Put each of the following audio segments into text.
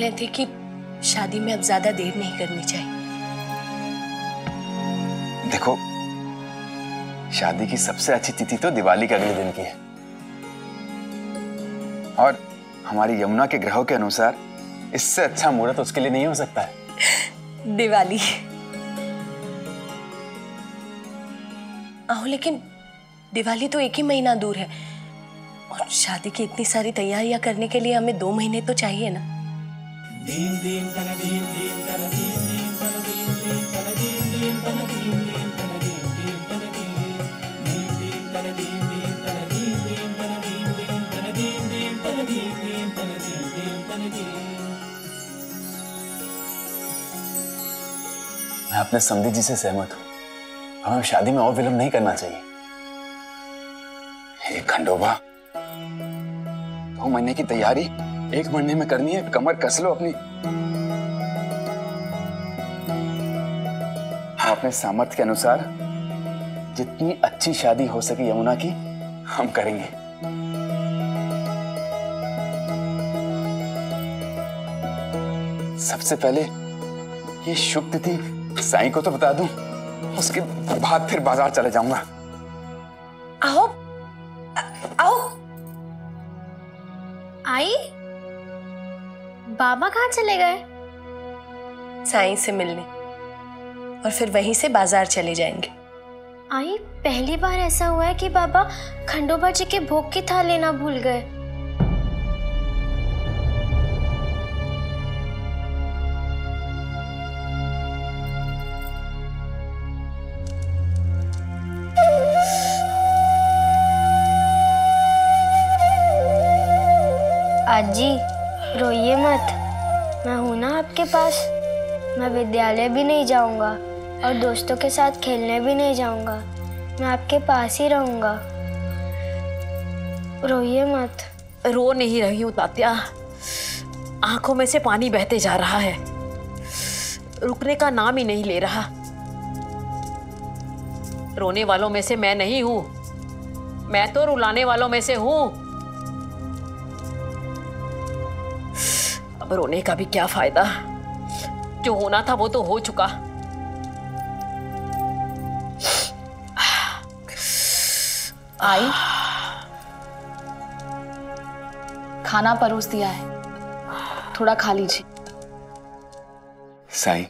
रहे थे कि शादी में अब ज्यादा देर नहीं करनी चाहिए। देखो, शादी की सबसे अच्छी तिथि तो दिवाली के अगले दिन की है, और हमारी यमुना के ग्रहों के अनुसार इससे अच्छा मुहूर्त उसके लिए नहीं हो सकता है। दिवाली। आओ, लेकिन दिवाली तो एक ही महीना दूर है, और शादी की इतनी सारी तैयारियां करने के लिए हमें 2 महीने तो चाहिए ना। मैं अपने समधी जी से सहमत हूं, हमें शादी में और विलंब नहीं करना चाहिए। एक खंडोबा, 2 महीने की तैयारी 1 महीने में करनी है। कमर कस लो अपनी। हम अपने सामर्थ्य के अनुसार जितनी अच्छी शादी हो सके यमुना की, हम करेंगे। सबसे पहले ये शुभ तिथि साईं को तो बता दूं, उसके बाद फिर बाजार चले जाऊंगा। आओ आओ। आई, बाबा कहाँ चले गए? साईं से मिलने, और फिर वहीं से बाजार चले जाएंगे। आई, पहली बार ऐसा हुआ है कि बाबा खंडोबा जी के भोग की थाल लेना भूल गए। आजी, रोइए मत, मैं हूं ना आपके पास। मैं विद्यालय भी नहीं जाऊंगा और दोस्तों के साथ खेलने भी नहीं जाऊंगा। मैं आपके पास ही रहूंगा। रोइए मत। रो नहीं रही हूँ तात्या, आंखों में से पानी बहते जा रहा है, रुकने का नाम ही नहीं ले रहा। रोने वालों में से मैं नहीं हूं, मैं तो रुलाने वालों में से हूं। अब रोने का भी क्या फायदा, जो होना था वो तो हो चुका। आई, खाना परोस दिया है, थोड़ा खा लीजिए। साईं,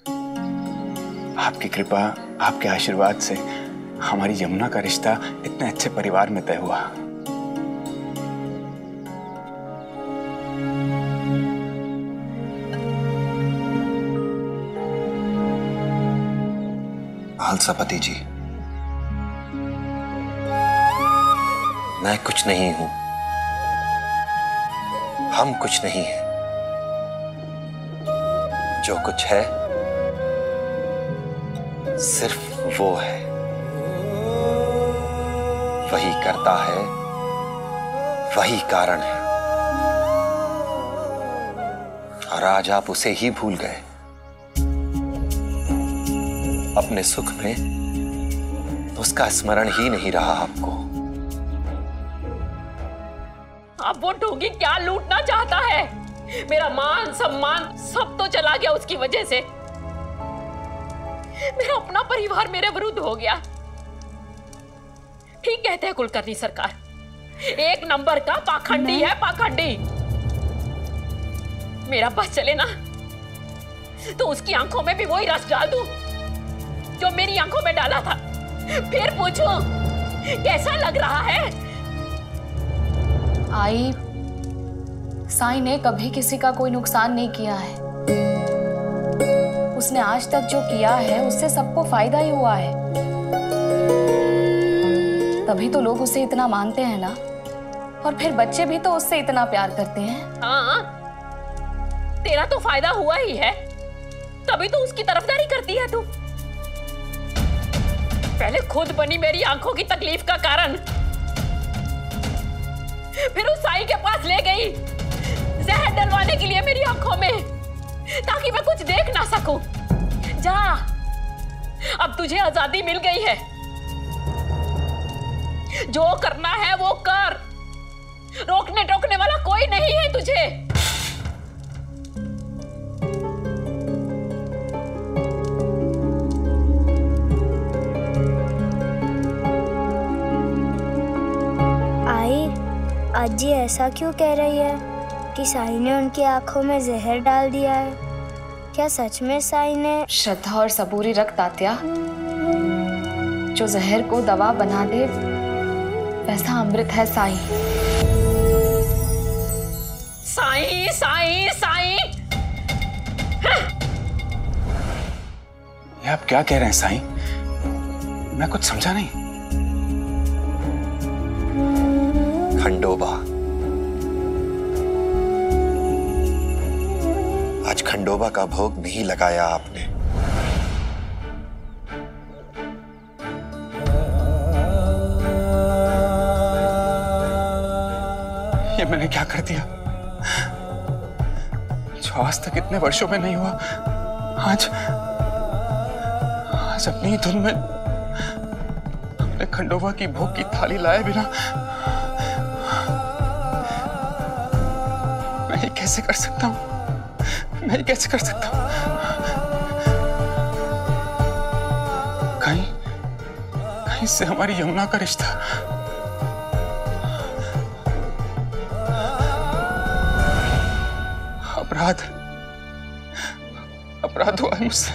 आपकी कृपा, आपके आशीर्वाद से हमारी यमुना का रिश्ता इतने अच्छे परिवार में तय हुआ। सपति जी, मैं कुछ नहीं हूं, हम कुछ नहीं हैं। जो कुछ है सिर्फ वो है, वही करता है, वही कारण है, और आज आप उसे ही भूल गए। अपने सुख में उसका स्मरण ही नहीं रहा आपको। अब वो ढोंगी क्या लूटना चाहता है? मेरा मान सम्मान सब तो चला गया उसकी वजह से। मेरा अपना परिवार मेरे विरुद्ध हो गया। ठीक कहते हैं कुलकर्णी सरकार, 1 नंबर का पाखंडी है, पाखंडी। मेरा बस चले ना तो उसकी आंखों में भी वही रस डाल दूं जो मेरी आंखों में डाला था। फिर पूछूं कैसा लग रहा है? आई, साईं ने कभी किसी का कोई नुकसान नहीं किया है। उसने आज तक जो किया है उससे सबको फायदा ही हुआ है। तभी तो लोग उसे इतना मानते हैं ना, और फिर बच्चे भी तो उससे इतना प्यार करते हैं। हाँ, तेरा तो फायदा हुआ ही है, तभी तो उसकी तरफदारी करती है तू। पहले खुद बनी मेरी आंखों की तकलीफ का कारण, फिर उस साईं के पास ले गई जहर डलवाने के लिए मेरी आंखों में, ताकि मैं कुछ देख ना सकूं। जा, अब तुझे आजादी मिल गई है, जो करना है वो कर, रोकने टोकने वाला कोई नहीं है तुझे। आज जी ऐसा क्यों कह रही है कि साई ने उनकी आंखों में जहर डाल दिया है? क्या सच में साई ने? श्रद्धा और सबूरी रख तात्या, जो जहर को दवा बना दे वैसा अमृत है साई। साई साई साई। ये आप क्या कह रहे हैं साईं? मैं कुछ समझा नहीं। खंडोबा, आज खंडोबा का भोग नहीं लगाया आपने। ये मैंने क्या कर दिया जो आज तक इतने वर्षों में नहीं हुआ? आज अपनी धुन में अपने खंडोबा की भोग की थाली लाए बिना मैं ये कैसे कर सकता हूं? मैं ये कैसे कर सकता हूं? कहीं से हमारी यमुना का रिश्ता अपराध हुआ है मुझसे।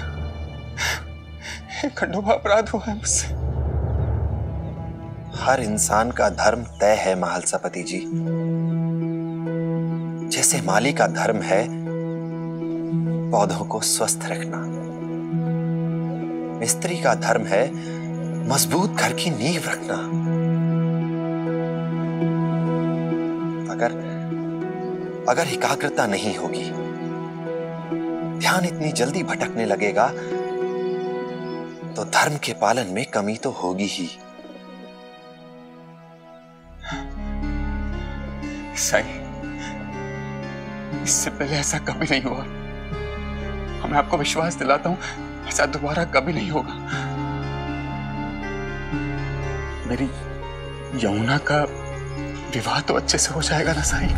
खंडोबा अपराध हुआ है मुझसे। हर इंसान का धर्म तय है महालसापति जी। जैसे माली का धर्म है पौधों को स्वस्थ रखना, मिस्त्री का धर्म है मजबूत घर की नींव रखना। अगर एकाग्रता नहीं होगी, ध्यान इतनी जल्दी भटकने लगेगा तो धर्म के पालन में कमी तो होगी ही। साईं, इससे पहले ऐसा कभी नहीं हुआ। मैं आपको विश्वास दिलाता हूं, ऐसा दोबारा कभी नहीं होगा। मेरी यमुना का विवाह तो अच्छे से हो जाएगा ना साईं?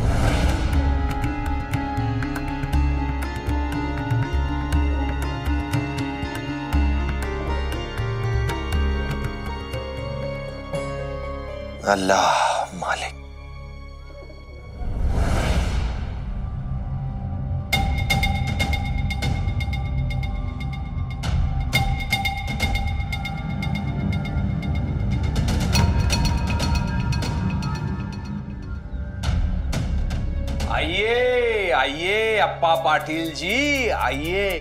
अल्लाह मालिक। आइए आइए अप्पा पाटिल जी, आइए।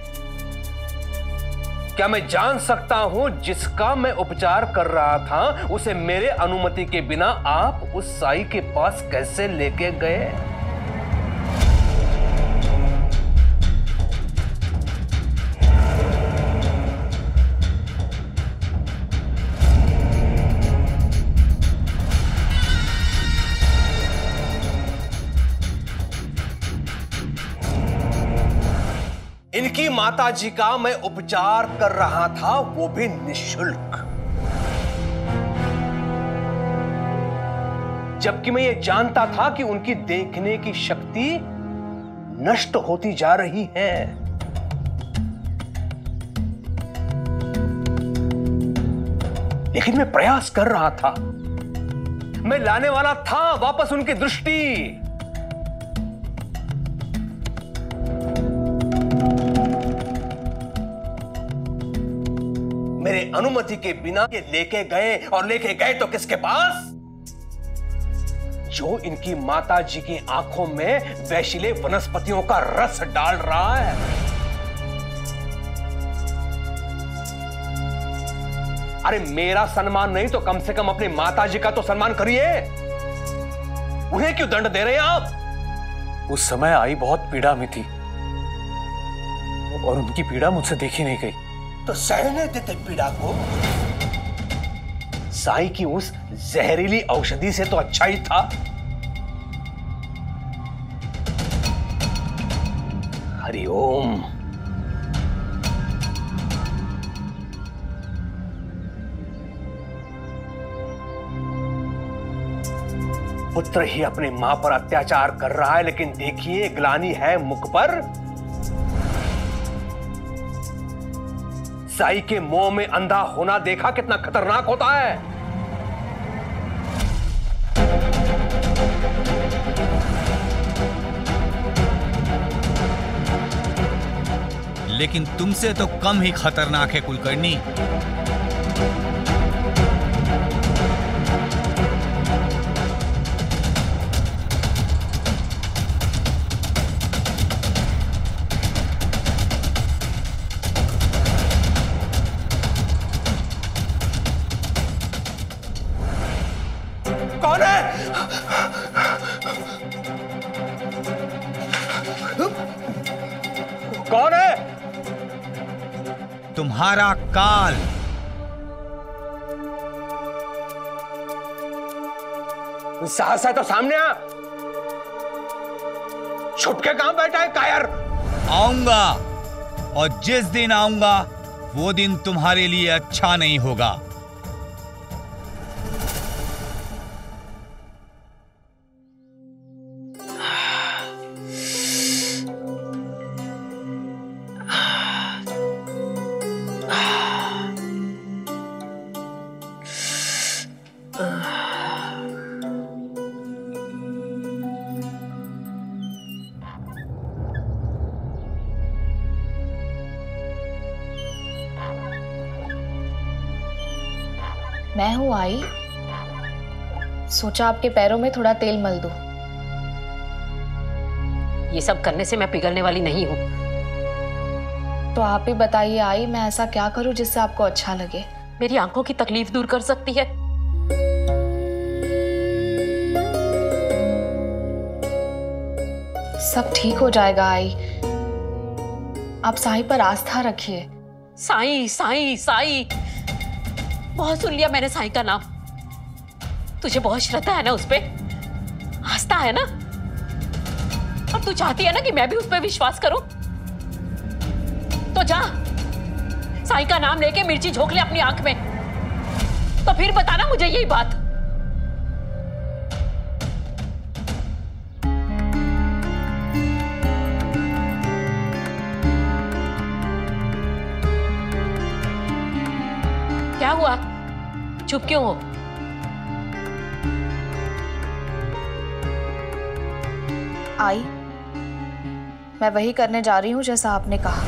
क्या मैं जान सकता हूं जिसका मैं उपचार कर रहा था उसे मेरे अनुमति के बिना आप उस साई के पास कैसे लेके गए? इनकी माताजी का मैं उपचार कर रहा था, वो भी निःशुल्क। जबकि मैं ये जानता था कि उनकी देखने की शक्ति नष्ट होती जा रही है। लेकिन मैं प्रयास कर रहा था, मैं लाने वाला था वापस उनकी दृष्टि। मेरे अनुमति के बिना ये लेके गए, और लेके गए तो किसके पास? जो इनकी माता जी की आंखों में वैशिले वनस्पतियों का रस डाल रहा है। अरे मेरा सम्मान नहीं तो कम से कम अपनी माता जी का तो सम्मान करिए। उन्हें क्यों दंड दे रहे हैं आप? उस समय आई बहुत पीड़ा में थी और उनकी पीड़ा मुझसे देखी नहीं गई। तो सहने देते पीड़ा को। साई की उस जहरीली औषधि से तो अच्छा ही था। हरिओम। पुत्र ही अपनी मां पर अत्याचार कर रहा है, लेकिन देखिए ग्लानि है मुख पर। साई के मोह में अंधा होना देखा कितना खतरनाक होता है। लेकिन तुमसे तो कम ही खतरनाक है कुलकर्णी। कौन है? कौन है? तुम्हारा काल। साहस है तो सामने आ। छुप के कहां बैठा है कायर? आऊंगा, और जिस दिन आऊंगा वो दिन तुम्हारे लिए अच्छा नहीं होगा। मैं हूं आई, सोचा आपके पैरों में थोड़ा तेल मल दूं। ये सब करने से मैं पिघलने वाली नहीं हूं। तो आप ही बताइए आई, मैं ऐसा क्या करूं जिससे आपको अच्छा लगे? मेरी आंखों की तकलीफ दूर कर सकती है। सब ठीक हो जाएगा आई, आप साई पर आस्था रखिए। साई साई साई, बहुत सुन लिया मैंने साई का नाम। तुझे बहुत श्रद्धा है ना उस पे, आस्था है ना, और तू चाहती है ना कि मैं भी उस पे विश्वास करूं। तो जा, साई का नाम लेके मिर्ची झोंक ले अपनी आंख में, तो फिर बताना मुझे यही बात। क्या हुआ, चुप क्यों हो? आई, मैं वही करने जा रही हूं जैसा आपने कहा।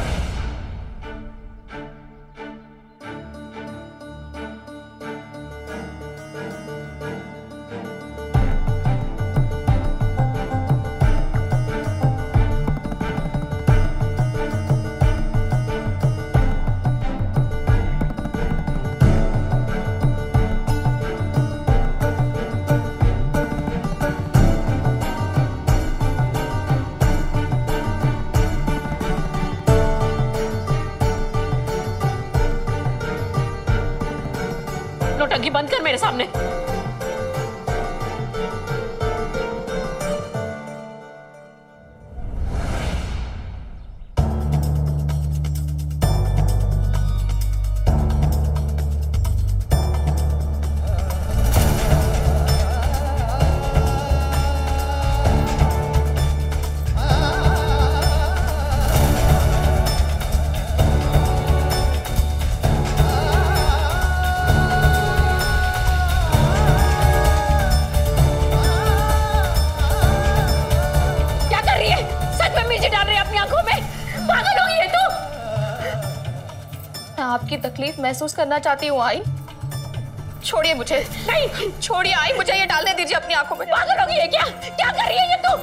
नौटंकी बंद कर मेरे सामने। आपकी तकलीफ महसूस करना चाहती हूँ आई। छोड़िए मुझे, नहीं छोड़िए आई, मुझे ये डालने दीजिए अपनी आंखों में। पागल हो गई है क्या? क्या कर रही है ये तू?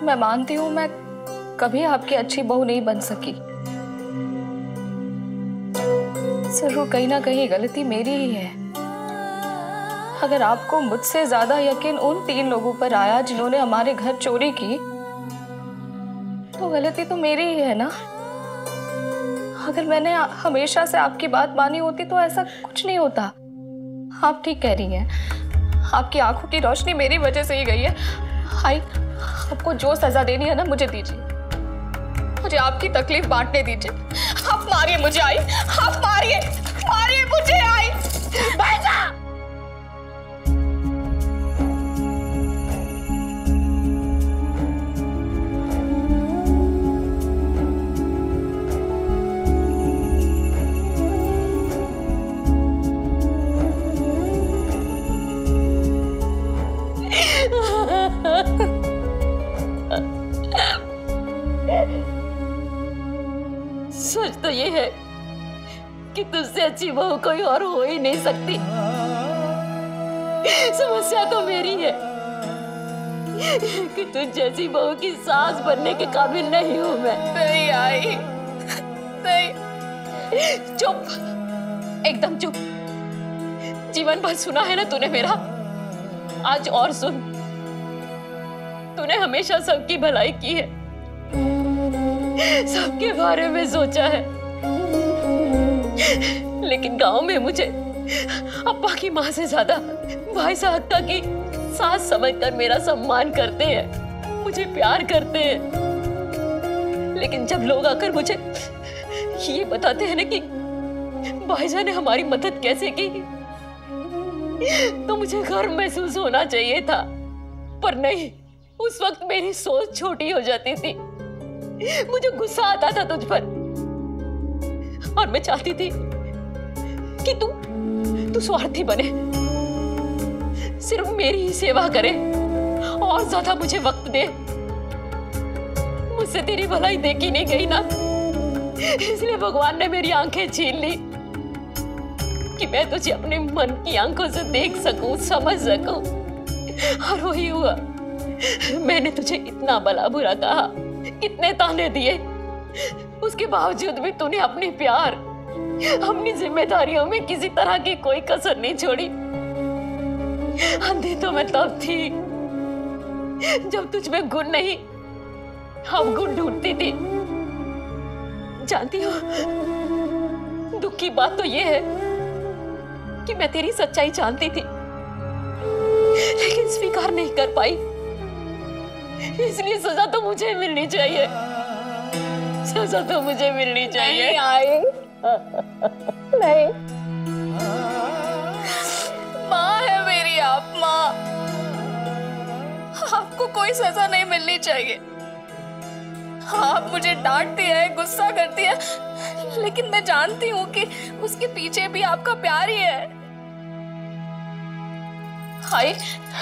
मैं मानती हूँ मैं कभी आपकी अच्छी बहू नहीं बन सकी। जरूर कहीं ना कहीं गलती मेरी ही है। अगर आपको मुझसे ज्यादा यकीन उन 3 लोगों पर आया जिन्होंने हमारे घर चोरी की, तो गलती तो मेरी ही है ना। अगर मैंने हमेशा से आपकी बात मानी होती तो ऐसा कुछ नहीं होता। आप ठीक कह रही हैं, आपकी आंखों की रोशनी मेरी वजह से ही गई है। आई, आपको जो सजा देनी है ना मुझे दीजिए, मुझे आपकी तकलीफ बांटने दीजिए। आप मारिए मुझे आई, आप मारिए, मारिए मुझे आई। बैठा। ये है कि तुझसे अच्छी बहू कोई और हो ही नहीं सकती। समस्या तो मेरी है कि तुझ जैसी बहू की सास बनने के काबिल नहीं हूं मैं। नहीं आई, नहीं। चुप, एकदम चुप। जीवन भर सुना है ना तूने मेरा, आज और सुन। तूने हमेशा सबकी भलाई की है, सबके बारे में सोचा है, लेकिन गांव में मुझे अप्पा की माँ से ज्यादा भाई साहब की सास समझकर मेरा सम्मान करते हैं, मुझे प्यार करते हैं। लेकिन जब लोग आकर मुझे ये बताते हैं ना कि भाईजान ने हमारी मदद कैसे की, तो मुझे गर्व महसूस होना चाहिए था, पर नहीं। उस वक्त मेरी सोच छोटी हो जाती थी, मुझे गुस्सा आता था तुझ पर, और मैं चाहती थी कि तू स्वार्थी बने, सिर्फ मेरी ही सेवा करे और ज्यादा मुझे वक्त दे। मुझसे तेरी भलाई देखी नहीं गई ना, इसलिए भगवान ने मेरी आंखें छीन ली कि मैं तुझे अपने मन की आंखों से देख सकूं, समझ सकूं। और वही हुआ। मैंने तुझे इतना भला बुरा कहा, कितने ताने दिए, उसके बावजूद भी तूने अपनी प्यार, अपनी जिम्मेदारियों में किसी तरह की कोई कसर नहीं छोड़ी। अंधी तो मैं तब थी जब तुझ में गुण नहीं, हम गुण ढूंढती थी। जानती हो, दुख की बात तो ये है कि मैं तेरी सच्चाई जानती थी, लेकिन स्वीकार नहीं कर पाई। इसलिए सजा तो मुझे मिलनी चाहिए, सजा तो मुझे मिलनी चाहिए। नहीं, माँ है मेरी आप, माँ। आपको कोई सजा नहीं मिलनी चाहिए। आप मुझे डांटती है, गुस्सा करती है, लेकिन मैं जानती हूँ कि उसके पीछे भी आपका प्यार ही है। हाय,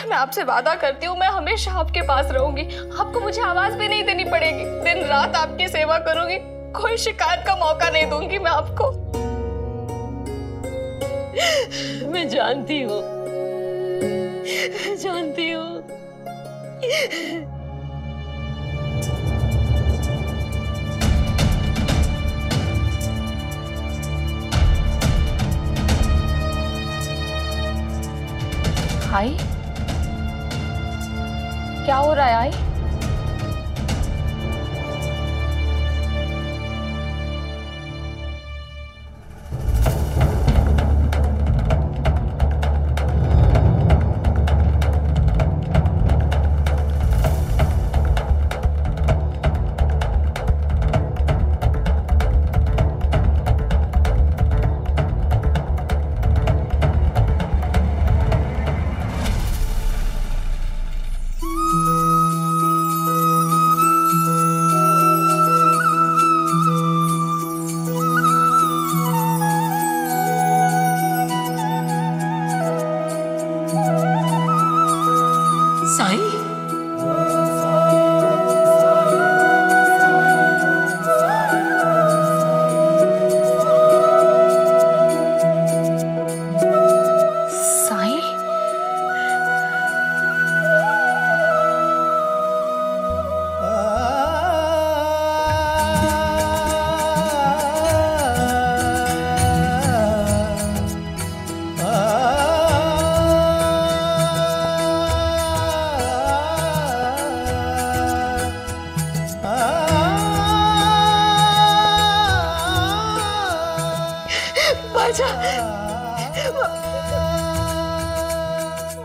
मैं आपसे वादा करती हूँ, मैं हमेशा आपके पास रहूंगी। आपको मुझे आवाज भी नहीं देनी पड़ेगी, दिन रात आपकी सेवा करूंगी, कोई शिकायत का मौका नहीं दूंगी मैं आपको। मैं जानती हूँ, जानती हूँ। आई, क्या हो रहा है आई?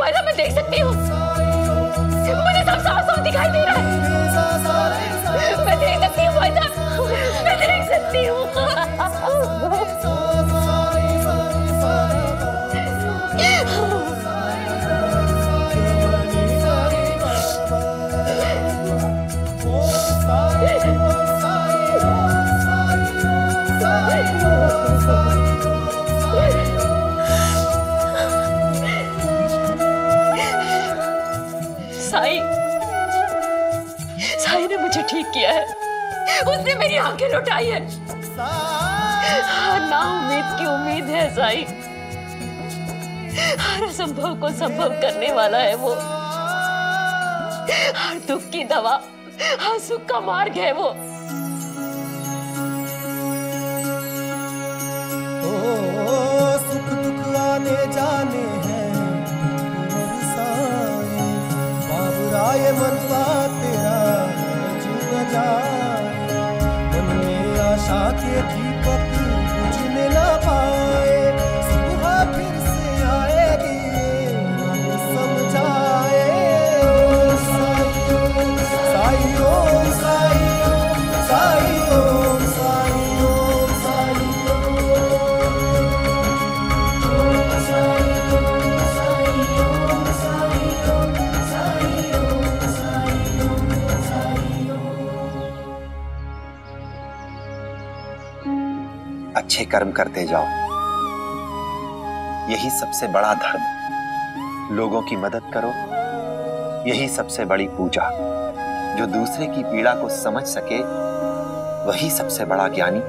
भाईजान, मैं देख सकती हूँ, मुझे सब साफ साफ दिखाई दे रहा है। मैं देख सकती हूँ भाईजान, मैं देख सकती हूँ। साई ने मुझे ठीक किया है, उसने मेरी आंखें लौटाई है। ना उम्मीद की उम्मीद है साईं। हर असंभव को संभव करने वाला है वो। हर दुख की दवा, हर सुख का मार्ग है वो। सुख दुख आने जाने हैं बाबुराय मनवा तेरा जुड़ जाए। मन में आशा के दीपक बुझने ना पाए, सुबह फिर से आएगी मन समझाए। साई ओम साई ओम साई ओम साई ओम साई अच्छे कर्म करते जाओ, यही सबसे बड़ा धर्म। लोगों की मदद करो, यही सबसे बड़ी पूजा। जो दूसरे की पीड़ा को समझ सके वही सबसे बड़ा ज्ञानी।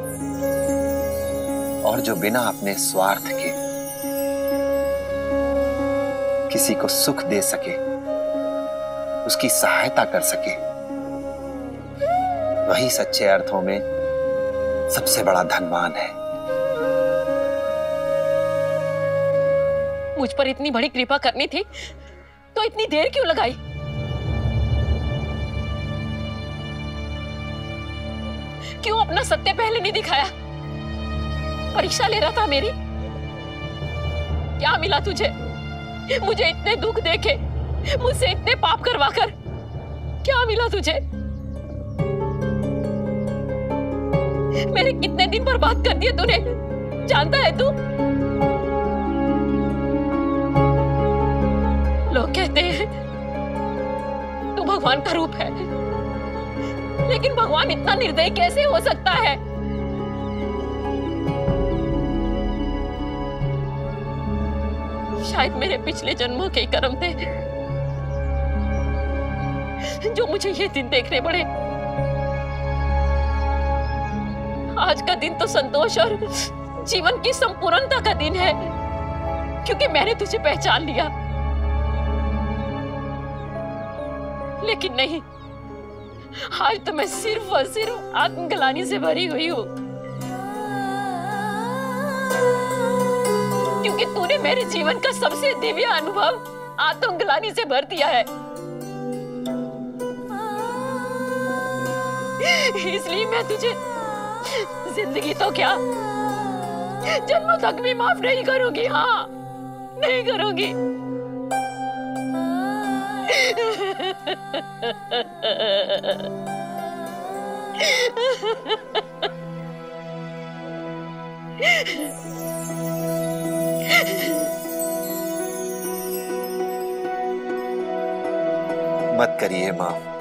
और जो बिना अपने स्वार्थ के किसी को सुख दे सके, उसकी सहायता कर सके, वही सच्चे अर्थों में सबसे बड़ा धनवान है। मुझ पर इतनी बड़ी कृपा करनी थी तो इतनी देर क्यों लगाई? क्यों अपना सत्य पहले नहीं दिखाया? परीक्षा ले रहा था मेरी? क्या मिला तुझे? मुझे इतने दुख देके, मुझसे इतने पाप करवाकर क्या मिला तुझे? मेरे कितने दिन बर्बाद कर दिए तूने, जानता है तू? लोग कहते हैं तू भगवान का रूप है, लेकिन भगवान इतना निर्दयी कैसे हो सकता है? शायद मेरे पिछले जन्मों के कर्म थे जो मुझे ये दिन देखने पड़े। आज का दिन तो संतोष और जीवन की संपूर्णता का दिन है, क्योंकि मैंने तुझे पहचान लिया। लेकिन नहीं, आज तो मैं सिर्फ और सिर्फ आत्मग्लानि से भरी हुई हूँ, क्योंकि तूने मेरे जीवन का सबसे दिव्य अनुभव आत्मग्लानि से भर दिया है। इसलिए मैं तुझे जिंदगी तो क्या, जन्म तक भी माफ नहीं करूंगी। हाँ, नहीं करूंगी। मत करिए माफ,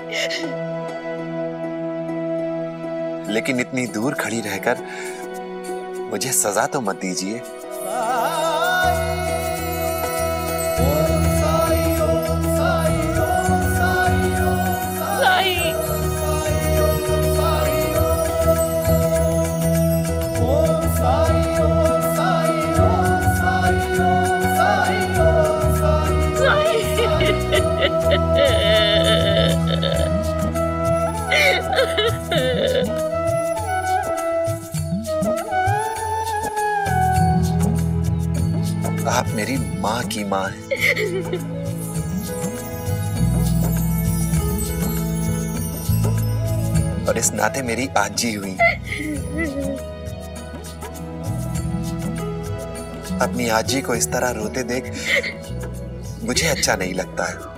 लेकिन इतनी दूर खड़ी रहकर मुझे सजा तो मत दीजिए। आप मेरी माँ की माँ हैं। और इस नाते मेरी आजी हुई। अपनी आजी को इस तरह रोते देख मुझे अच्छा नहीं लगता है।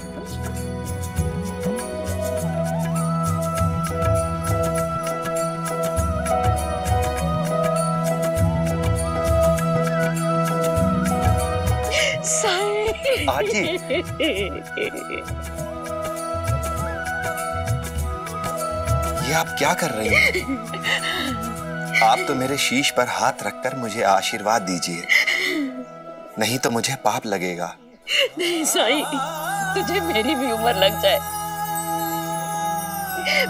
आजी, ये आप क्या कर रही हैं? आप तो मेरे शीश पर हाथ रखकर मुझे आशीर्वाद दीजिए, नहीं तो मुझे पाप लगेगा। नहीं साईं, तुझे मेरी भी उम्र लग जाए,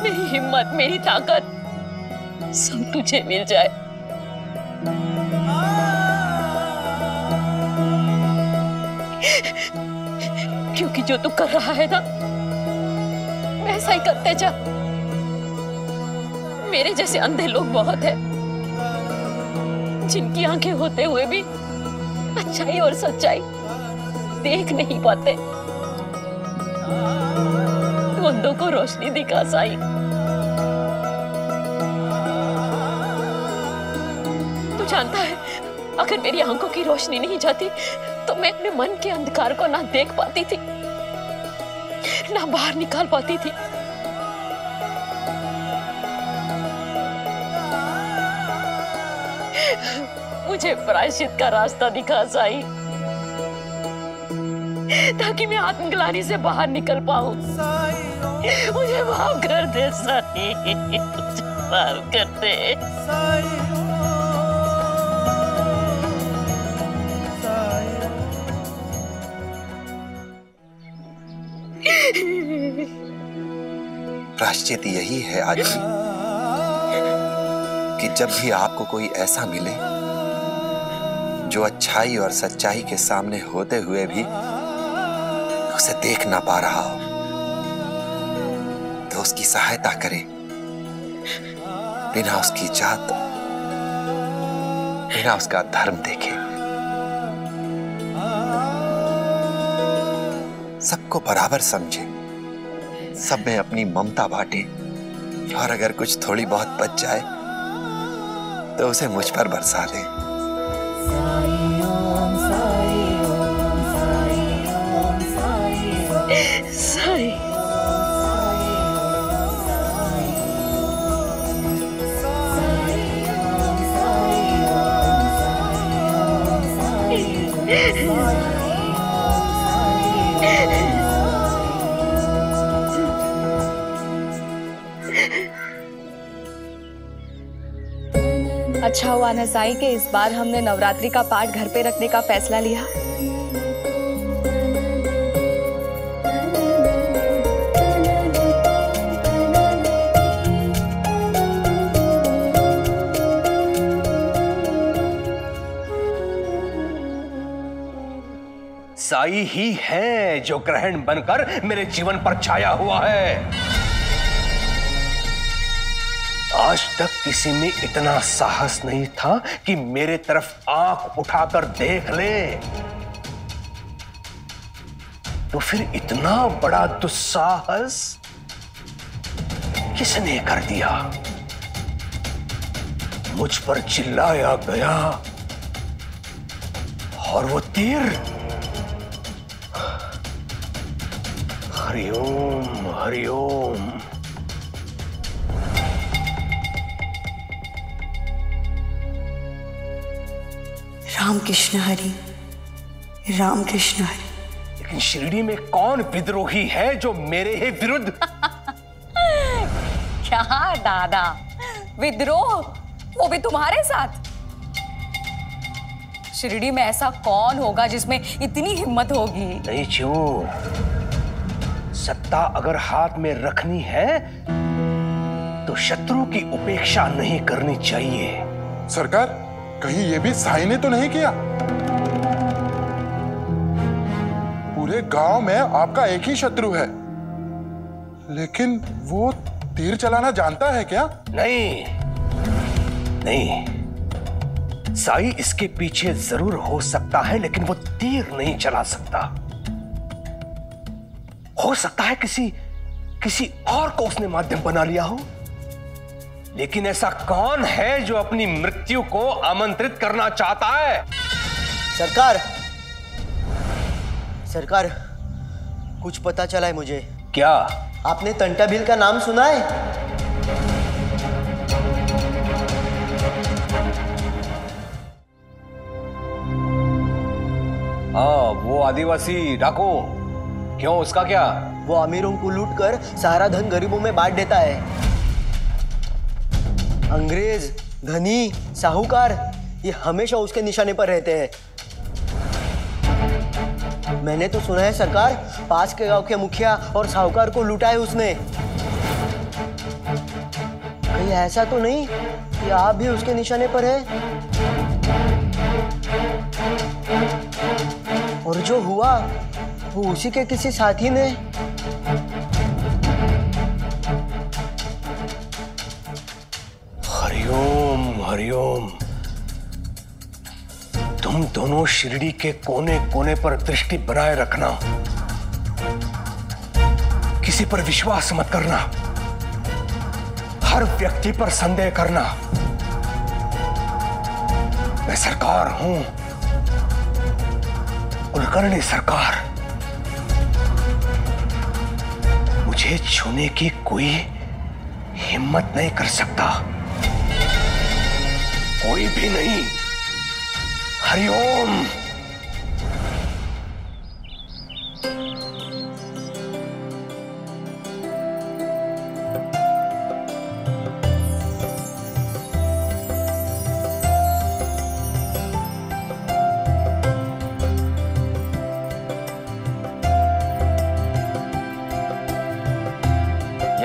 मेरी हिम्मत, मेरी ताकत सब तुझे मिल जाए, क्योंकि जो तू कर रहा है ना वैसा ही करते जा। मेरे जैसे अंधे लोग बहुत हैं जिनकी आंखें होते हुए भी अच्छाई और सच्चाई देख नहीं पाते। तू अंधों को रोशनी दिखा साई। तू जानता है अगर मेरी आंखों की रोशनी नहीं जाती तो मैं अपने मन के अंधकार को ना देख पाती थी ना बाहर निकाल पाती थी। मुझे प्रायश्चित का रास्ता दिखा साई ताकि मैं आत्मग्लानि से बाहर निकल पाऊं। मुझे माफ कर दे साई, मुझे माफ कर दे। प्रायश्चित यही है आजी कि जब भी आपको कोई ऐसा मिले जो अच्छाई और सच्चाई के सामने होते हुए भी उसे देख ना पा रहा हो तो उसकी सहायता करें बिना उसकी जात, बिना उसका धर्म देखे। सबको बराबर समझे, सब में अपनी ममता बांटे और अगर कुछ थोड़ी बहुत बच जाए तो उसे मुझ पर बरसा दे। साई अच्छा हुआ ना साई कि इस बार हमने नवरात्रि का पाठ घर पे रखने का फैसला लिया। साई ही है जो ग्रहण बनकर मेरे जीवन पर छाया हुआ है। आज तक किसी में इतना साहस नहीं था कि मेरे तरफ आंख उठाकर देख ले, तो फिर इतना बड़ा दुस्साहस किसने कर दिया? मुझ पर चिल्लाया गया और वो तीर हरिओम हरिओम। राम कृष्ण हरि, राम कृष्ण हरि। लेकिन शिरडी में कौन विद्रोही है जो मेरे ही विरुद्ध? क्या दादा, विद्रोह वो भी तुम्हारे साथ? शिरडी में ऐसा कौन होगा जिसमें इतनी हिम्मत होगी? नहीं क्यों, सत्ता अगर हाथ में रखनी है तो शत्रु की उपेक्षा नहीं करनी चाहिए। सरकार, कहीं ये भी साई ने तो नहीं किया? पूरे गांव में आपका एक ही शत्रु है, लेकिन वो तीर चलाना जानता है क्या? नहीं नहीं, साई इसके पीछे जरूर हो सकता है लेकिन वो तीर नहीं चला सकता। हो सकता है किसी और को उसने माध्यम बना लिया हो, लेकिन ऐसा कौन है जो अपनी मृत्यु को आमंत्रित करना चाहता है? सरकार, कुछ पता चला है मुझे। क्या? आपने तंटा भील का नाम सुना है? हाँ, वो आदिवासी डाकू। क्यों, उसका क्या? वो अमीरों को लूटकर सारा धन गरीबों में बांट देता है। अंग्रेज, धनी, साहूकार ये हमेशा उसके निशाने पर रहते हैं। मैंने तो सुना है सरकार, पास के गांव के मुखिया और साहूकार को लूटा है उसने। कहीं ऐसा तो नहीं कि आप भी उसके निशाने पर हैं? और जो हुआ वो उसी के किसी साथी ने? हरिओम हरिओम। तुम दोनों शिरडी के कोने कोने पर दृष्टि बनाए रखना, किसी पर विश्वास मत करना, हर व्यक्ति पर संदेह करना। मैं सरकार हूं, कुलकर्णी सरकार। मुझे छूने की कोई हिम्मत नहीं कर सकता, कोई भी नहीं। हरिओम।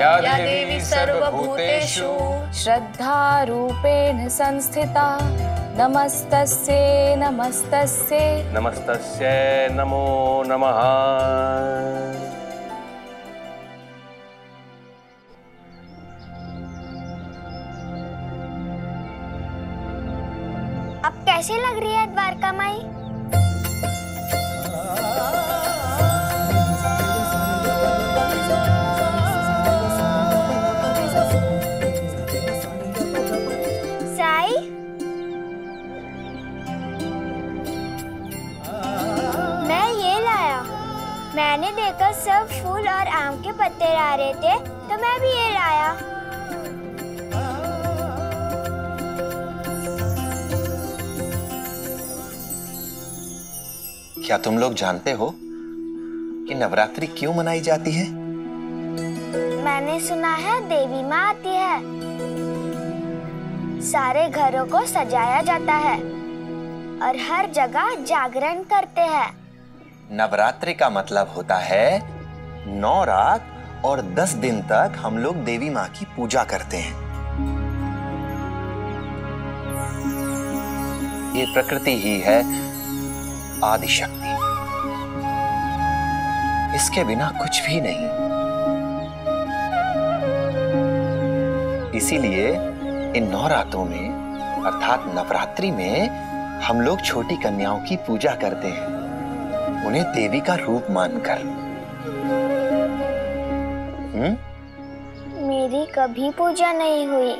या देवी सर्वभूतेषु श्रद्धा रूपेण संस्थिता नमस्तस्यै नमस्तस्यै नमस्तस्यै नमो नमः। अब कैसी लग रही है द्वारका माई? साई, मैं ये लाया। मैंने देखा सब फूल और आम के पत्ते ला रहे थे तो मैं भी ये लाया। क्या तुम लोग जानते हो कि नवरात्रि क्यों मनाई जाती है? मैंने सुना है देवी माँ आती है, सारे घरों को सजाया जाता है और हर जगह जागरण करते हैं। नवरात्रि का मतलब होता है 9 रात और 10 दिन तक हम लोग देवी माँ की पूजा करते हैं। ये प्रकृति ही है आदि शक्ति, इसके बिना कुछ भी नहीं। इसीलिए इन 9 रातों में अर्थात नवरात्रि में हम लोग छोटी कन्याओं की पूजा करते हैं, उन्हें देवी का रूप मानकर। मेरी कभी पूजा नहीं हुई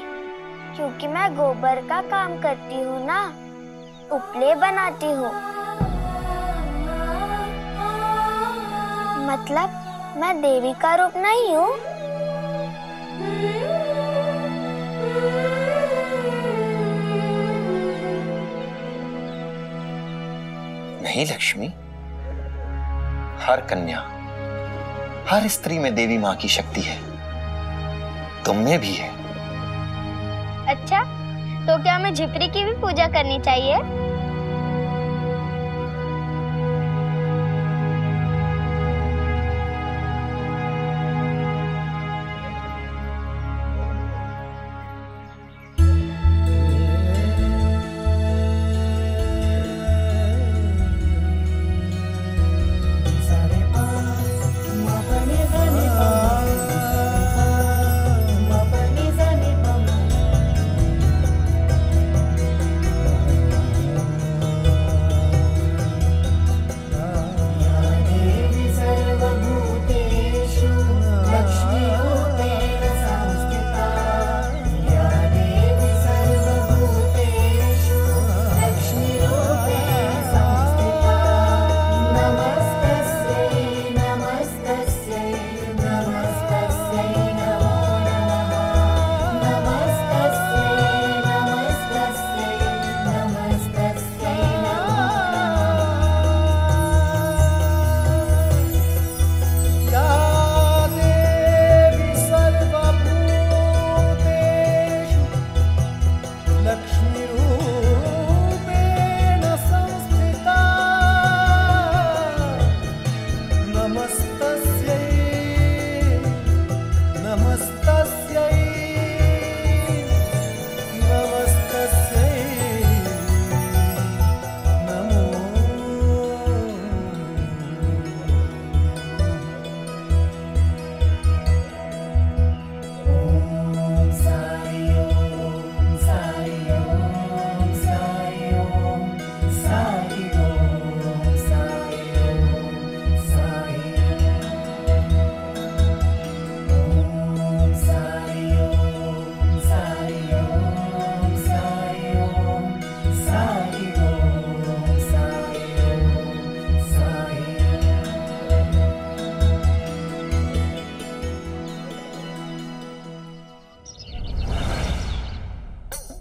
क्योंकि मैं गोबर का काम करती हूँ ना, उपले बनाती हूँ। मतलब मैं देवी का रूप नहीं हूँ। नहीं लक्ष्मी, हर कन्या, हर स्त्री में देवी माँ की शक्ति है, तुम में भी है। अच्छा, तो क्या हमें झिपरी की भी पूजा करनी चाहिए?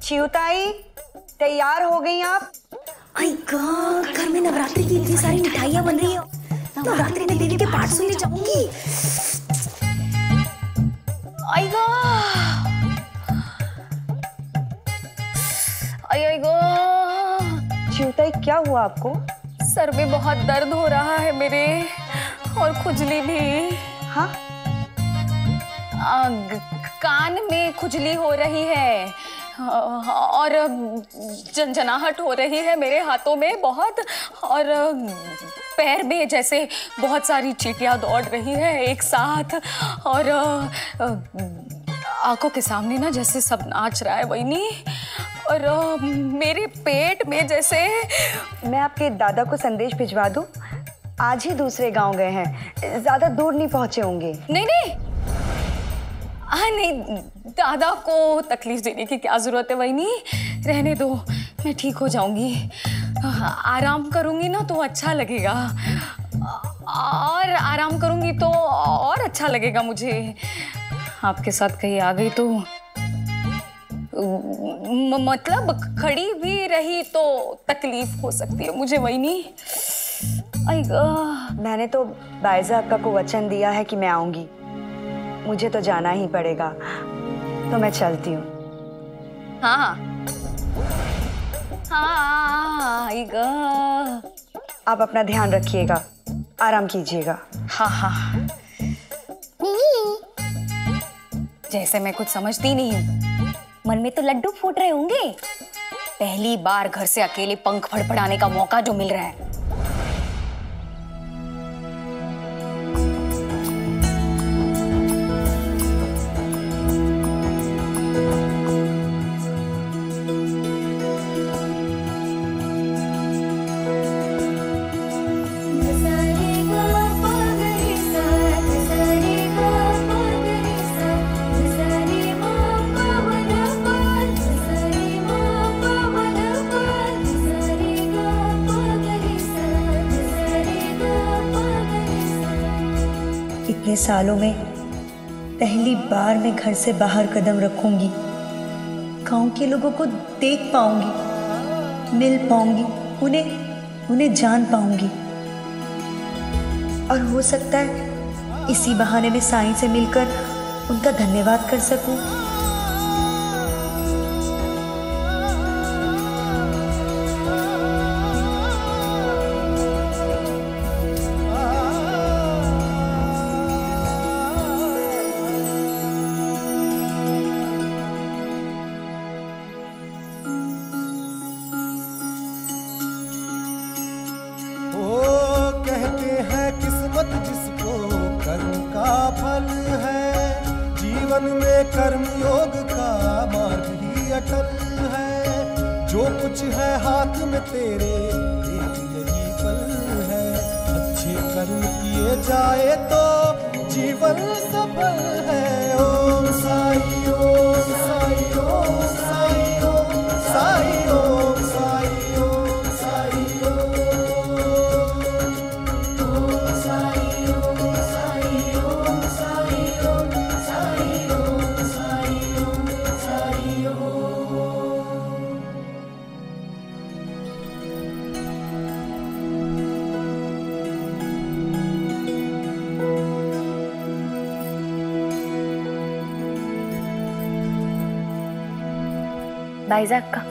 चिउताई, तैयार हो गई आप? आई गॉड, घर में नवरात्रि की इतनी सारी मिठाइयाँ बन रही है। नवरात्रि में देवी के पाठ सुनने जाऊंगी। आई गॉड, आई गॉड। चिउताई, क्या हुआ आपको? सर में बहुत दर्द हो रहा है मेरे, और खुजली भी। हाँ? कान में खुजली हो रही है और झंझनाहट हो रही है मेरे हाथों में बहुत, और पैर में जैसे बहुत सारी चींटियां दौड़ रही है एक साथ, और आंखों के सामने ना जैसे सब नाच रहा है वहीनी, और मेरे पेट में जैसे। मैं आपके दादा को संदेश भिजवा दूं? आज ही दूसरे गांव गए हैं, ज्यादा दूर नहीं पहुंचे होंगे। नहीं नहीं, नहीं, दादा को तकलीफ देने की क्या जरूरत है वहीनी, रहने दो, मैं ठीक हो जाऊंगी। आराम करूंगी ना तो अच्छा लगेगा, और आराम करूंगी तो और अच्छा लगेगा मुझे। आपके साथ कहीं आ गई तो मतलब खड़ी भी रही तो तकलीफ हो सकती है मुझे वहीनी। मैंने तो बायजा अक्का को वचन दिया है कि मैं आऊंगी, मुझे तो जाना ही पड़ेगा, तो मैं चलती हूँ। हाँ आप अपना ध्यान रखिएगा, आराम कीजिएगा। हाँ हाँ, जैसे मैं कुछ समझती नहीं हूँ, मन में तो लड्डू फूट रहे होंगे। पहली बार घर से अकेले पंख फड़फड़ाने का मौका जो मिल रहा है। इतने सालों में पहली बार मैं घर से बाहर कदम रखूंगी, गांव के लोगों को देख पाऊंगी, मिल पाऊंगी, उन्हें जान पाऊंगी, और हो सकता है इसी बहाने में साईं से मिलकर उनका धन्यवाद कर सकूं। जिसको कर्म का फल है, जीवन में कर्म योग का मार्ग ही अटल है। जो कुछ है हाथ में तेरे एक यही पल है, अच्छे कर्म किए जाए तो जीवन सफल है। ओम साई ओम साई ओम साई ओम साई ओम साई ओम साई बायजा अक्का,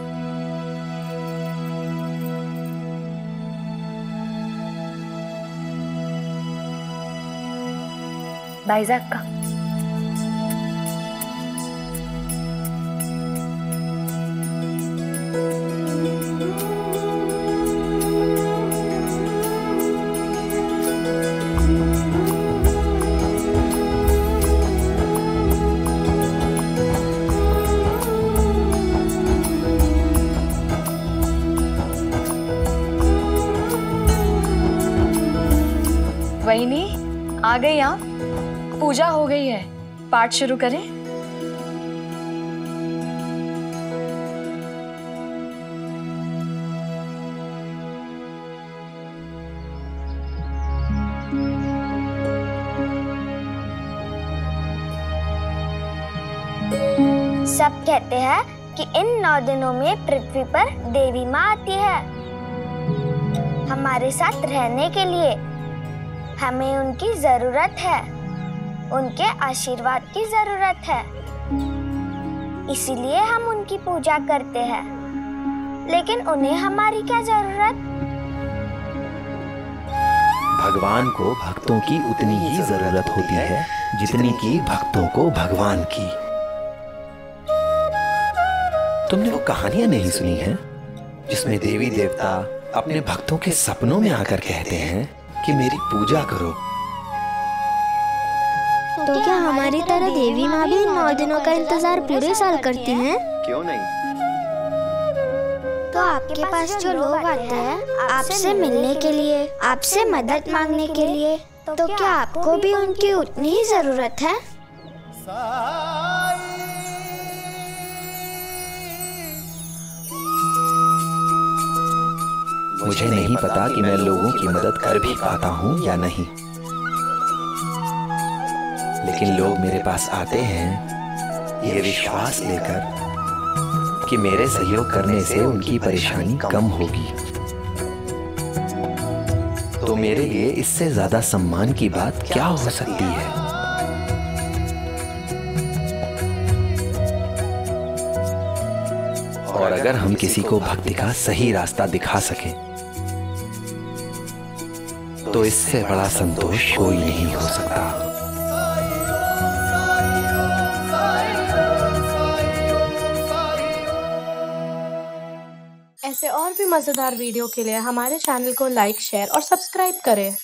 बायजा अक्का, वहीनी आ गई आप? पूजा हो गई है, पाठ शुरू करें? सब कहते हैं कि इन 9 दिनों में पृथ्वी पर देवी माँ आती है हमारे साथ रहने के लिए। हमें उनकी जरूरत है, उनके आशीर्वाद की जरूरत है, इसीलिए हम उनकी पूजा करते हैं। लेकिन उन्हें हमारी क्या जरूरत? भगवान को भक्तों की उतनी ही जरूरत होती है जितनी की भक्तों को भगवान की। तुमने वो कहानियां नहीं सुनी हैं जिसमें देवी देवता अपने भक्तों के सपनों में आकर कहते हैं कि मेरी पूजा करो? तो क्या हमारी तरह देवी माँ भी 9 दिनों का इंतजार पूरे साल करती हैं? क्यों नहीं? तो आपके पास जो लोग आते हैं आपसे मिलने के लिए, आपसे मदद मांगने के लिए, तो क्या आपको भी उनकी उतनी ही जरूरत है? मुझे नहीं पता कि मैं लोगों की मदद कर भी पाता हूँ या नहीं, लेकिन लोग मेरे पास आते हैं ये विश्वास लेकर कि मेरे सहयोग करने से उनकी परेशानी कम होगी। तो मेरे लिए इससे ज्यादा सम्मान की बात क्या हो सकती है? और अगर हम किसी को भक्ति का सही रास्ता दिखा सकें तो इससे बड़ा संतोष कोई नहीं हो सकता। ऐसे और भी मजेदार वीडियो के लिए हमारे चैनल को लाइक, शेयर और सब्सक्राइब करें।